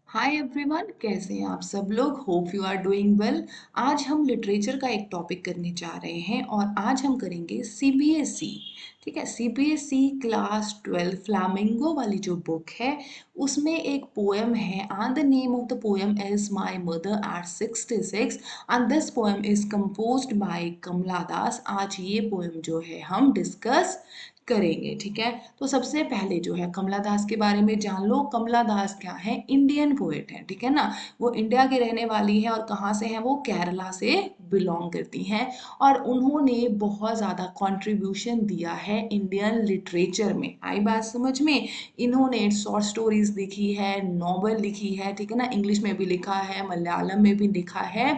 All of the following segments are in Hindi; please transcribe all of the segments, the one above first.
हाय एवरीवन, कैसे हैं आप सब लोग। Hope you are doing well. आज हम लिटरेचर का एक टॉपिक करने जा रहे हैं और आज हम करेंगे सीबीएसई। ठीक है, सीबीएसई क्लास 12 फ्लामिंगो वाली जो बुक है उसमें एक पोएम है and the name of the poem is my mother at 66 and this poem is composed by Kamala Das. आज ये पोएम जो है हम डिस्कस करेंगे। ठीक है, तो सबसे पहले जो है कमला दास के बारे में जान लो। कमला दास क्या है? इंडियन पोएट है। ठीक है ना, वो इंडिया की रहने वाली है और कहाँ से है? वो केरला से बिलोंग करती हैं और उन्होंने बहुत ज़्यादा कंट्रीब्यूशन दिया है इंडियन लिटरेचर में। आई बात समझ में? इन्होंने शॉर्ट स्टोरीज लिखी है, नॉवल लिखी है, ठीक है ना, इंग्लिश में भी लिखा है, मलयालम में भी लिखा है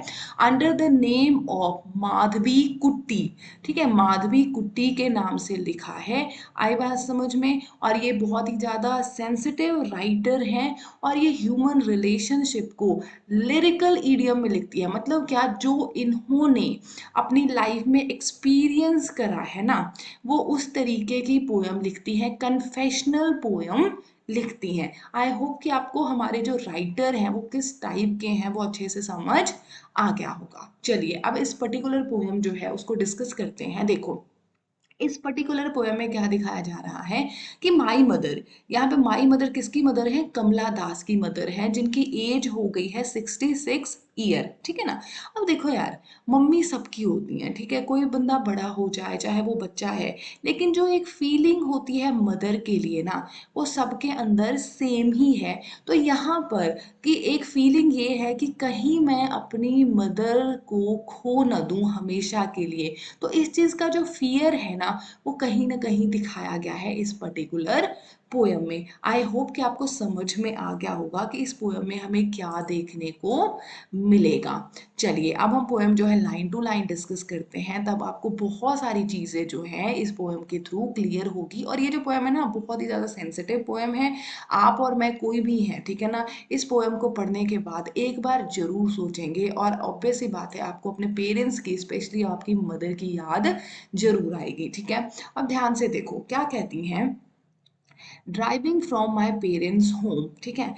under the name of Madhavi कुट्टी। ठीक है, माधवी कुट्टी के नाम से लिखा है। आई बात समझ में? और ये बहुत ही ज़्यादा सेंसिटिव राइटर हैं और ये ह्यूमन रिलेशनशिप को लिरिकल ईडियम में लिखती है। मतलब क्या, जो इन्होंने अपनी लाइफ में एक्सपीरियंस करा है ना, वो उस तरीके की पोयम लिखती है, कन्फेशनल पोयम लिखती हैं। आई होप कि आपको हमारे जो राइटर हैं वो किस टाइप के हैं वो अच्छे से समझ आ गया होगा। चलिए अब इस पर्टिकुलर पोयम जो है उसको डिस्कस करते हैं। देखो, इस पर्टिकुलर पोएम में क्या दिखाया जा रहा है कि माई मदर, यहाँ पे माई मदर किसकी मदर है? कमला दास की मदर है, जिनकी एज हो गई है 66 ईयर। ठीक है ना। अब देखो यार, मम्मी सबकी होती हैं, ठीक है, कोई बंदा बड़ा हो जाए चाहे वो बच्चा है, लेकिन जो एक फीलिंग होती है मदर के लिए ना, वो सबके अंदर सेम ही है। तो यहाँ पर कि एक फीलिंग ये है कि कहीं मैं अपनी मदर को खो न दूं हमेशा के लिए। तो इस चीज का जो फियर है ना कहीं दिखाया गया है इस पर्टिकुलर पोयम में। आई होप कि आपको समझ में आ गया होगा कि इस पोयम में हमें क्या देखने को मिलेगा। चलिए अब हम पोयम जो है लाइन टू लाइन डिस्कस करते हैं, तब आपको बहुत सारी चीजें जो है इस पोयम के थ्रू क्लियर होगी। और ये जो पोयम है ना बहुत ही ज्यादा सेंसिटिव पोयम है। आप और मैं कोई भी है, ठीक है ना, इस पोयम को पढ़ने के बाद एक बार जरूर सोचेंगे और ऑब्वियस ही बात है आपको अपने पेरेंट्स की, स्पेशली आपकी मदर की याद जरूर आएगी। ठीक है, अब ध्यान से देखो क्या कहती हैं। Driving from my parents home. ठीक है,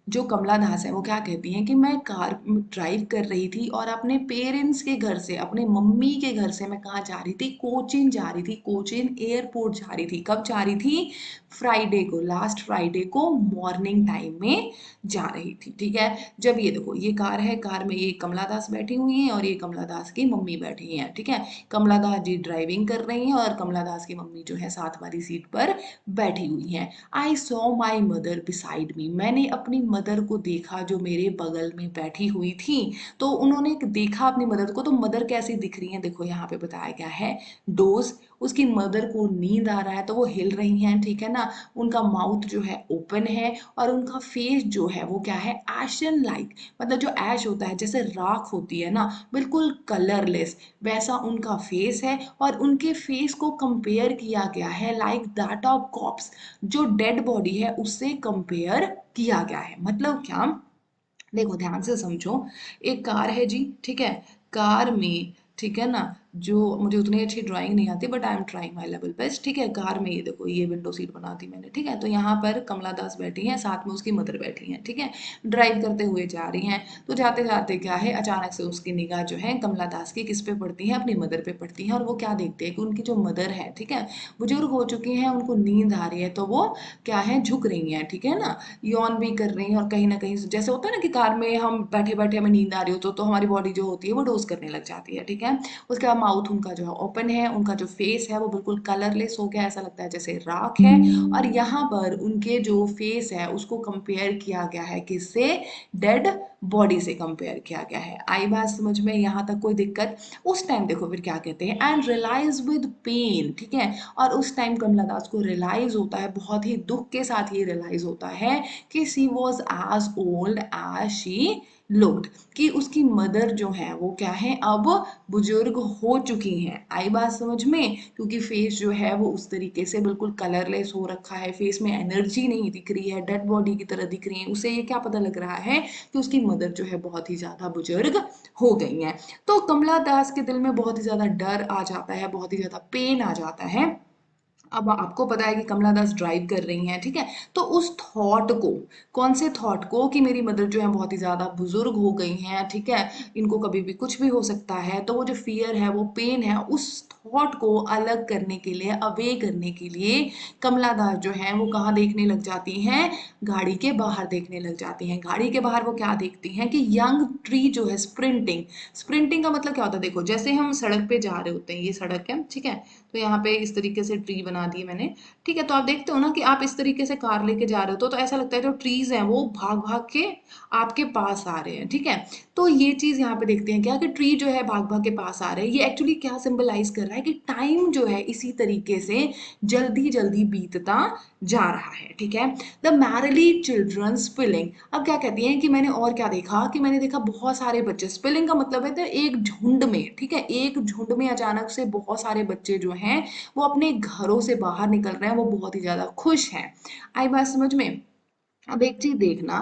जो कमला दास है वो क्या कहती हैं कि मैं कार ड्राइव कर रही थी और अपने पेरेंट्स के घर से, अपने मम्मी के घर से मैं कहाँ जा रही थी? कोचीन जा रही थी। कोचीन एयरपोर्ट जा रही थी। कब जा रही थी? फ्राइडे को, लास्ट फ्राइडे को मॉर्निंग टाइम में जा रही थी। ठीक है, जब ये देखो ये कार है, कार में ये कमला दास बैठी हुई हैं और ये कमला दास की मम्मी बैठी हैं। ठीक है, कमला दास जी ड्राइविंग कर रही हैं और कमला दास की मम्मी जो है साथ वाली सीट पर बैठी हुई हैं। I saw my mother beside me. मैंने अपनी मदर को देखा जो मेरे बगल में बैठी हुई थी। तो उन्होंने देखा अपनी मदर को, तो मदर कैसी दिख रही है? देखो यहाँ पे बताया गया है डोज। उसकी मदर को नींद आ रहा है तो वो हिल रही हैं, ठीक है ना। उनका माउथ जो है ओपन है और उनका फेस जो है वो क्या है? एशन लाइक। मतलब जो ऐश होता है, जैसे राख होती है ना, बिल्कुल कलरलेस, वैसा उनका फेस है। और उनके फेस को कंपेयर किया गया है लाइक दैट ऑफ कॉप्स, जो डेड बॉडी है उससे कंपेयर किया गया है। मतलब क्या? देखो ध्यान से समझो, एक कार है जी, ठीक है, कार में, ठीक है ना, जो मुझे उतनी अच्छी ड्राइंग नहीं आती but I am trying my level best. ठीक है, कार में ये देखो ये विंडो सीट बना दी मैंने। ठीक है, तो यहाँ पर कमला दास बैठी हैं, साथ में उसकी मदर बैठी हैं। ठीक है, ड्राइव करते हुए जा रही हैं। तो जाते जाते क्या है, अचानक से उसकी निगाह जो है कमला दास की किस पे पड़ती है? अपनी मदर पे पड़ती है। और वो क्या देखते हैं कि उनकी जो मदर है, ठीक है, बुजुर्ग हो चुकी हैं, उनको नींद आ रही है, तो वो क्या है, झुक रही हैं, ठीक है ना, यौन भी कर रही हैं। और कहीं ना कहीं जैसे होता है ना कि कार में हम बैठे बैठे हमें नींद आ रही हो तो हमारी बॉडी जो होती है वो डोज करने लग जाती है। ठीक है, उसके बाद माउथ उनका जो है ओपन है, उनका जो फेस है वो बिल्कुल कलरलेस हो गया, ऐसा लगता है जैसे राख है। और यहाँ पर उनके जो फेस है उसको कंपेयर किया गया है किससे? डेड बॉडी से कंपेयर किया गया है। आई बात समझ में? यहाँ तक कोई दिक्कत? उस टाइम देखो फिर क्या कहते हैं, एंड रियलाइज विद पेन। ठीक है, और उस टाइम कमला दास को रियलाइज होता है, बहुत ही दुख के साथ ये रियलाइज होता है कि she was as old as she looked, कि उसकी मदर जो है वो क्या है, अब बुजुर्ग हो चुकी हैं। आई बात समझ में? क्योंकि फेस जो है वो उस तरीके से बिल्कुल कलरलेस हो रखा है, फेस में एनर्जी नहीं दिख रही है, डेड बॉडी की तरह दिख रही है। उसे ये क्या पता लग रहा है कि उसकी मदर जो है बहुत ही ज्यादा बुजुर्ग हो गई हैं। तो कमला दास के दिल में बहुत ही ज्यादा डर आ जाता है, बहुत ही ज्यादा पेन आ जाता है। अब आपको पता है कि कमला दास ड्राइव कर रही हैं, ठीक है। तो उस थॉट को, कौन से थॉट को, कि मेरी मदर जो है बहुत ही ज़्यादा बुजुर्ग हो गई हैं, ठीक है, इनको कभी भी कुछ भी हो सकता है, तो वो जो फियर है, वो पेन है, उस थॉट को अलग करने के लिए, अवे करने के लिए कमला दास जो है वो कहाँ देखने लग जाती हैं, गाड़ी के बाहर देखने लग जाती हैं। गाड़ी के बाहर वो क्या देखती हैं कि यंग ट्री जो है स्प्रिंटिंग। स्प्रिंटिंग का मतलब क्या होता है, देखो जैसे हम सड़क पे जा रहे होते हैं, ये सड़क है, ठीक है, तो यहाँ पे इस तरीके से ट्री बना दिए मैंने, ठीक है। तो आप देखते हो ना कि आप इस तरीके से कार लेके जा रहे हो तो ऐसा लगता है जो ट्रीज हैं वो भाग भाग के आपके पास आ रहे हैं, ठीक है। तो ये चीज यहाँ पे देखते हैं क्या, कि ट्री जो है भाग भाग के पास आ रहे हैं, ये एक्चुअली क्या सिंबलाइज कर रहा है कि टाइम जो है इसी तरीके से जल्दी जल्दी बीतता जा रहा है, ठीक है। द मैरिली चिल्ड्रन स्पिलिंग, अब क्या कहती हैं कि मैंने और क्या देखा, कि मैंने देखा बहुत सारे बच्चे, स्पिलिंग का मतलब है तो एक झुंड में, ठीक है, एक झुंड में अचानक से बहुत सारे बच्चे जो हैं वो अपने घरों से बाहर निकल रहे हैं, वो बहुत ही ज्यादा खुश हैं। आई बात समझ में। अब एक चीज देखना,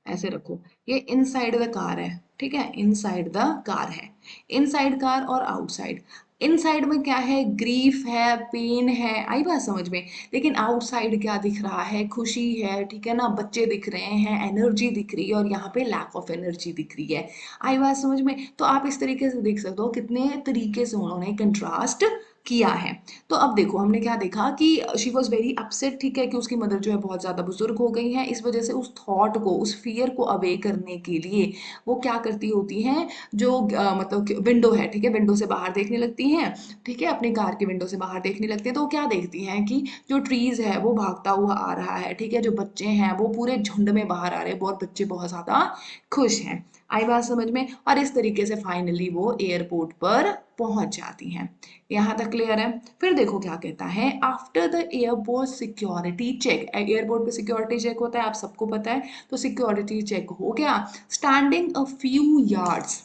ऐसे रखो, ये इनसाइड द कार है, ठीक है, इनसाइड द कार है, इनसाइड कार और आउटसाइड। इनसाइड में क्या है, ग्रीफ है, पेन है, आई बात समझ में। लेकिन आउटसाइड क्या दिख रहा है, खुशी है, ठीक है ना, बच्चे दिख रहे हैं, एनर्जी दिख रही है, और यहाँ पे लैक ऑफ एनर्जी दिख रही है। आई बात समझ में। तो आप इस तरीके से देख सकते हो कितने तरीके से उन्होंने कंट्रास्ट किया है। तो अब देखो हमने क्या देखा कि शी वॉज वेरी अपसेट, ठीक है, कि उसकी मदर जो है बहुत ज़्यादा बुजुर्ग हो गई हैं, इस वजह से उस थॉट को, उस फियर को अवे करने के लिए वो क्या करती होती हैं, जो मतलब विंडो है, ठीक है, विंडो से बाहर देखने लगती हैं, ठीक है, अपनी कार की विंडो से बाहर देखने लगती हैं, तो वो क्या देखती हैं कि जो ट्रीज है वो भागता हुआ आ रहा है, ठीक है, जो बच्चे हैं वो पूरे झुंड में बाहर आ रहे हैं, बहुत बच्चे बहुत ज़्यादा खुश हैं। आई बात समझ में। और इस तरीके से फाइनली वो एयरपोर्ट पर पहुंच जाती हैं। यहाँ तक क्लियर है। फिर देखो क्या कहता है, after the airport security check, airport पे सिक्योरिटी चेक होता है, आप सबको पता है, तो सिक्योरिटी चेक हो गया, स्टैंडिंग अ फ्यू यार्ड्स,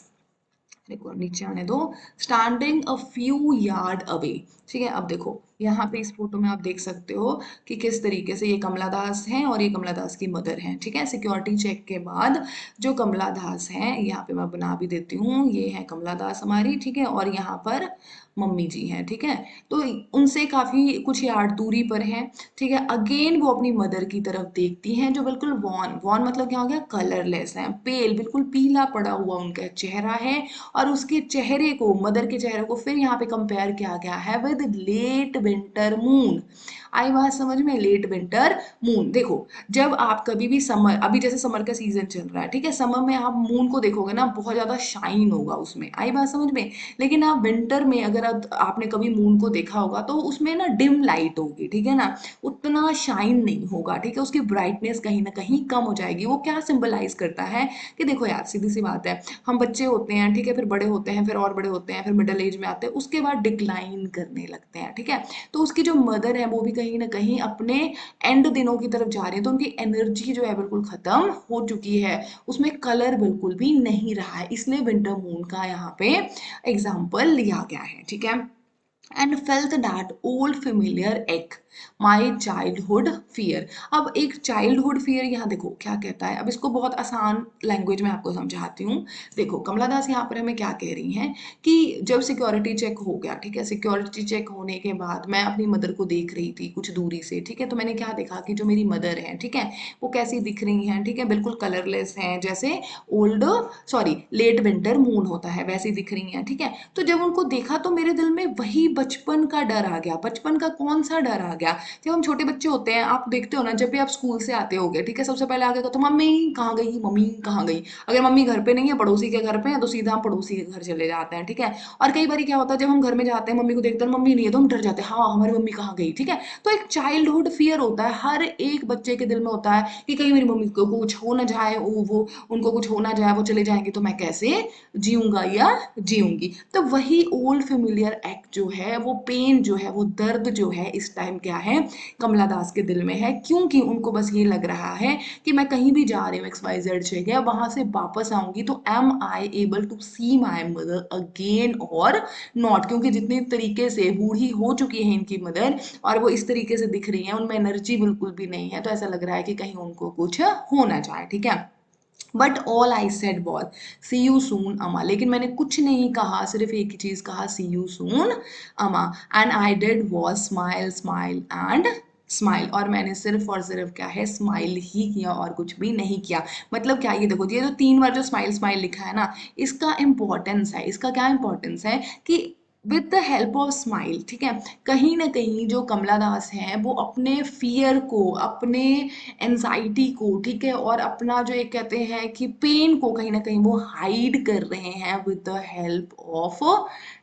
देखो नीचे आने दो, standing a few yard away, ठीक है। अब देखो यहाँ पे इस फोटो में आप देख सकते हो कि किस तरीके से ये कमला दास हैं और ये कमला दास की मदर हैं, ठीक है। सिक्योरिटी चेक के बाद जो कमला दास हैं, यहाँ पे मैं बना भी देती हूँ, ये है कमला दास हमारी, ठीक है, और यहाँ पर मम्मी जी हैं, ठीक है। तो उनसे काफी कुछ यार्ड दूरी पर है, ठीक है। अगेन वो अपनी मदर की तरफ देखती हैं, जो बिल्कुल वॉन, वॉन मतलब क्या हो गया, कलरलेस है, पेल, बिल्कुल पीला पड़ा हुआ उनका चेहरा है, और उसके चेहरे को, मदर के चेहरे को फिर यहाँ पे कंपेयर किया गया है विद लेट विंटर मून। आई बात समझ में, लेट विंटर मून। देखो जब आप कभी भी समर, अभी जैसे समर का सीजन चल रहा है, ठीक है, समर में आप मून को देखोगे ना, बहुत ज्यादा शाइन होगा उसमें, आई बात समझ में। लेकिन आप विंटर में अगर आपने कभी मून को देखा होगा तो उसमें ना डिम लाइट होगी, ठीक है ना, उतना शाइन नहीं होगा, ठीक है, उसकी ब्राइटनेस कहीं ना कहीं कम हो जाएगी। वो क्या सिंबलाइज करता है कि देखो यार सीधी सी बात है, हम बच्चे होते हैं, ठीक है, फिर बड़े होते हैं, फिर और बड़े होते हैं, फिर मिडिल एज में आते हैं, उसके बाद डिक्लाइन करने लगते हैं, ठीक है। तो उसकी जो मदर है वो भी कहीं ना कहीं अपने एंड दिनों की तरफ जा रही है, तो उनकी एनर्जी जो है बिल्कुल खत्म हो चुकी है, उसमें कलर बिल्कुल भी नहीं रहा है, इसलिए विंटर मून का यहाँ पे एग्जाम्पल लिया गया है, ठीक है। And felt that old familiar एक माई चाइल्डहुड फियर। अब एक चाइल्डहुड फियर यहाँ देखो क्या कहता है, अब इसको बहुत आसान लैंग्वेज में आपको समझाती हूँ। देखो कमला दास यहाँ पर हमें क्या कह रही हैं कि जब सिक्योरिटी चेक हो गया, ठीक है, सिक्योरिटी चेक होने के बाद मैं अपनी मदर को देख रही थी कुछ दूरी से, ठीक है, तो मैंने क्या देखा कि जो मेरी मदर है, ठीक है, वो कैसी दिख रही हैं, ठीक है, बिल्कुल कलरलेस हैं, जैसे old, sorry late winter moon होता है वैसी दिख रही हैं, ठीक है। तो जब उनको देखा तो मेरे दिल में वही बचपन का डर आ गया। बचपन का कौन सा डर आ गया, जब हम छोटे बच्चे होते हैं, आप देखते हो ना, जब भी आप स्कूल से आते होगे, ठीक है, सबसे पहले आगे तो मम्मी कहाँ गई, मम्मी कहाँ गई। अगर मम्मी घर पे नहीं है, पड़ोसी के घर पे है, तो सीधा हम पड़ोसी के घर चले जाते हैं, ठीक है। और कई बार क्या होता है, जब हम घर में जाते हैं मम्मी को देखते हैं मम्मी नहीं है, तो हम डर जाते हैं, हाँ हमारी मम्मी कहाँ गई, ठीक है। तो एक चाइल्डहुड फियर होता है, हर एक बच्चे के दिल में होता है कि कहीं मेरी मम्मी को कुछ हो ना जाए, वो उनको कुछ हो ना जाए, वो चले जाएंगे तो मैं कैसे जीऊंगा या जीऊंगी। तो वही ओल्ड फेमिलियर एक्ट जो है, वो पेन जो है, वो दर्द जो है, इस टाइम क्या है, कमला दास के दिल में है, क्योंकि उनको बस ये लग रहा है कि मैं कहीं भी जा रही हूँ XYZ जगह, वहां से वापस आऊंगी तो am I able to see my mother again और नॉट, क्योंकि जितने तरीके से बूढ़ी हो चुकी है इनकी मदर और वो इस तरीके से दिख रही है, उनमें एनर्जी बिल्कुल भी नहीं है, तो ऐसा लग रहा है कि कहीं उनको कुछ हो ना जाए, ठीक है। But all I said was see you soon अमा, लेकिन मैंने कुछ नहीं कहा, सिर्फ एक ही चीज कहा, सी यू सून अमा। And I did was smile smile and smile, और मैंने सिर्फ और सिर्फ क्या है, स्माइल ही किया और कुछ भी नहीं किया। मतलब क्या, ये देखो, ये जो 3 बार जो स्माइल स्माइल लिखा है ना, इसका इंपॉर्टेंस है, इसका क्या इंपॉर्टेंस है कि with the help of smile, ठीक है, कहीं ना कहीं जो कमला दास हैं वो अपने फियर को, अपने एनजाइटी को, ठीक है, और अपना जो एक कहते हैं कि पेन को कहीं ना कहीं वो हाइड कर रहे हैं with the help of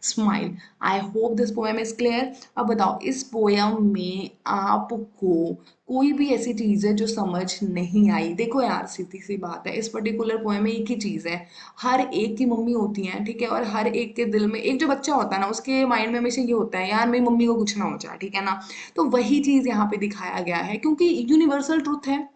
smile. I hope this poem is clear. अब बताओ, इस पोएम में आपको कोई भी ऐसी चीज है जो समझ नहीं आई? देखो यार, सीधी सी बात है, इस पर्टिकुलर पोएम में एक ही चीज है, हर एक की मम्मी होती है, ठीक है, और हर एक के दिल में, एक जो बच्चा होता है ना, उसके माइंड में हमेशा ये होता है, यार मेरी मम्मी को कुछ ना हो जाए, ठीक है ना। तो वही चीज यहाँ पे दिखाया गया है, क्योंकि यूनिवर्सल ट्रुथ है,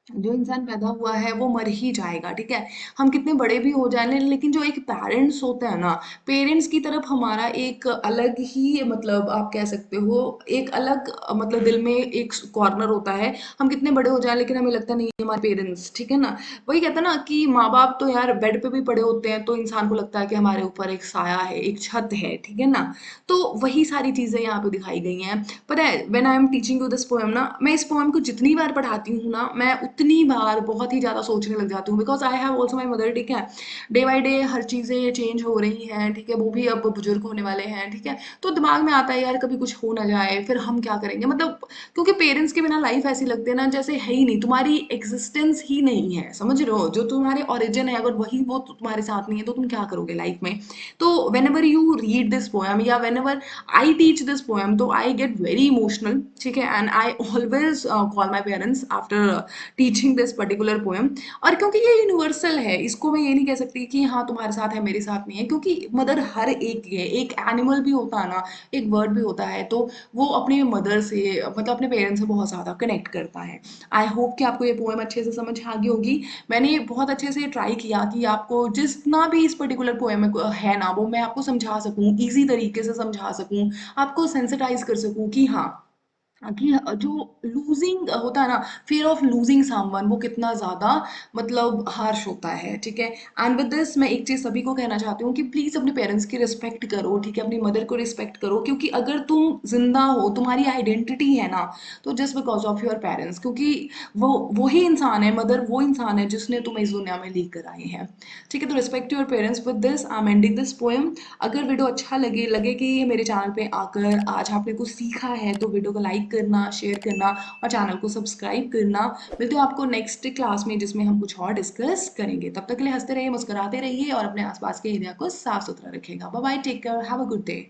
जो इंसान पैदा हुआ है वो मर ही जाएगा, ठीक है। हम कितने बड़े भी हो जाए, लेकिन जो एक पेरेंट्स होता है ना, पेरेंट्स की तरफ हमारा एक अलग ही, मतलब आप कह सकते हो, एक अलग मतलब दिल में एक कॉर्नर होता है। हम कितने बड़े हो जाए लेकिन हमें लगता नहीं है हमारे पेरेंट्स, ठीक है ना। वही कहता है ना कि माँ बाप तो यार बेड पे भी पड़े होते हैं, तो इंसान को लगता है कि हमारे ऊपर एक साया है, एक छत है, ठीक है ना। तो वही सारी चीजें यहाँ पे दिखाई गई हैं। पता है, when I am teaching you this poem ना, मैं इस पोएम को जितनी बार पढ़ाती हूँ ना, मैं उतनी बार बहुत ही ज़्यादा सोचने लग जाती हूँ, because I have also my mother, ठीक है। डे बाई डे हर चीज़ें चेंज हो रही हैं, ठीक है, वो भी अब बुजुर्ग होने वाले हैं, ठीक है। तो दिमाग में आता है यार कभी कुछ हो ना जाए, फिर हम क्या करेंगे, मतलब क्योंकि पेरेंट्स के बिना लाइफ ऐसी लगती है ना जैसे है ही नहीं, तुम्हारी एग्जिस्टेंस ही नहीं है, समझ रहे हो, जो तुम्हारे ओरिजिन है अगर वही वो तुम्हारे साथ नहीं है तो तुम क्या करोगे लाइफ में। तो whenever you read this poem या whenever I teach this poem, तो आई गेट वेरी इमोशनल, ठीक है, and I always call my parents after teaching this particular poem. और क्योंकि ये यूनिवर्सल है, इसको मैं ये नहीं कह सकती कि हाँ तुम्हारे साथ है मेरे साथ नहीं है, क्योंकि मदर हर एक की है, एक एनिमल भी होता है ना, एक बर्ड भी होता है, तो वो अपने मदर से, मतलब अपने पेरेंट्स से बहुत ज़्यादा कनेक्ट करता है। आई होप कि आपको ये पोएम अच्छे से समझ आ गई होगी। मैंने बहुत अच्छे से ट्राई किया कि आपको जितना भी इस पर्टिकुलर पोएम में है ना, वो मैं आपको समझा सकूं, ईजी तरीके से समझा सकूं, आपको सेंसिटाइज कर सकूं कि हाँ, कि जो लूजिंग होता है ना, फियर ऑफ लूजिंग समवन, वो कितना ज़्यादा मतलब हार्श होता है, ठीक है। एंड विद दिस मैं एक चीज़ सभी को कहना चाहती हूँ कि प्लीज़ अपने पेरेंट्स की रिस्पेक्ट करो, ठीक है, अपनी मदर को रिस्पेक्ट करो, क्योंकि अगर तुम जिंदा हो, तुम्हारी आइडेंटिटी है ना, तो just because of your parents, क्योंकि वो वही इंसान है, मदर वो इंसान है जिसने तुम्हें इस दुनिया में लेकर आए हैं, ठीक है। तो respect your parents. With this I am ending this poem. अगर वीडियो अच्छा लगे लगे कि मेरे चैनल पे आकर आज आपने कुछ सीखा है, तो वीडियो को लाइक करना, शेयर करना और चैनल को सब्सक्राइब करना। मिलते हो आपको नेक्स्ट क्लास में, जिसमें हम कुछ और डिस्कस करेंगे। तब तक के लिए हंसते रहिए, मुस्कुराते रहिए और अपने आसपास के एरिया को साफ सुथरा रखिएगा। Bye bye, take care, have a good day.